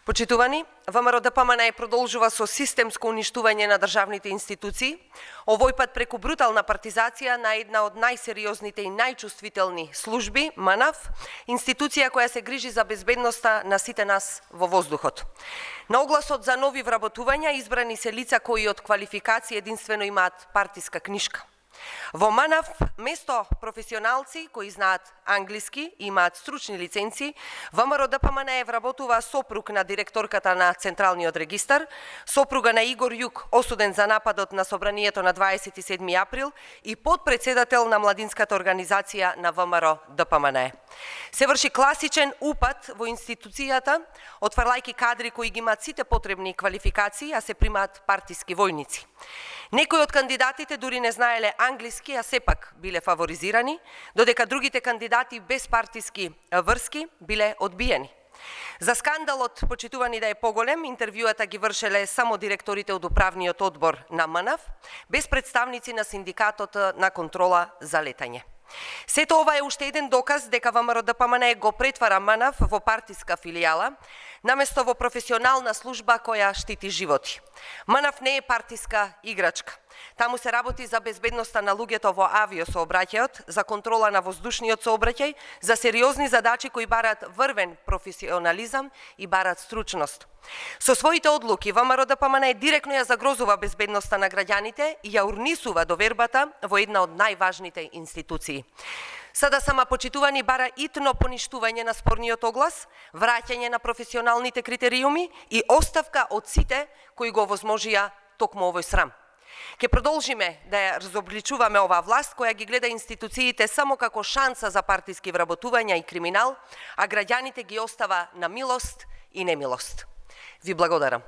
Почитувани, ВМРО-ДПМНЕ продолжува со системско уништување на државните институции, овој пат преку брутална партизација на една од најсериозните и најчувствителни служби, МНАВ, институција која се грижи за безбедноста на сите нас во воздухот. На огласот за нови вработувања избрани се лица кои од квалификација единствено имаат партиска книшка. Во МНАВ, место професионалци кои знаат англиски и имаат стручни лиценци, ВМРО-ДПМНЕ вработува сопруг на директорката на Централниот регистар, сопруга на Игор Јук, осуден за нападот на собранието на 27 април и подпредседател на младинската организација на ВМРО-ДПМНЕ. Се врши класичен упад во институцијата, отварлајќи кадри кои ги имаат сите потребни квалификации, а се примаат партиски војници. Некои од кандидатите дури не знаеле англиски, а сепак биле фаворизирани, додека другите кандидати без партиски врски биле одбиени. За скандалот, почитувани да е поголем, интервјуата ги вршеле само директорите од управниот одбор на МНАВ, без представници на синдикатот на контрола за летање. Сето ова е уште еден доказ дека ВМРО-ДПМНЕ го претвара МНАВ во партиска филијала, наместо во професионална служба која штити животи. МНАВ не е партиска играчка. Таму се работи за безбедноста на луѓето во авиосообраќајот, за контрола на воздушниот сообраќај, за сериозни задачи кои бараат врвен професионализам и бараат стручност. Со своите одлуки ВМРО-ДПМНЕ директно ја загрозува безбедноста на граѓаните и ја урнисува довербата во една од најважните институции. Сада сама почитувани бара итно поништување на спорниот оглас, враќање на професионалните критериуми и оставка од сите кои го возможија токму овој срам. Ке продолжиме да ја разобличуваме оваа власт која ги гледа институциите само како шанса за партиски вработувања и криминал, а граѓаните ги остава на милост и немилост. Ви благодарам.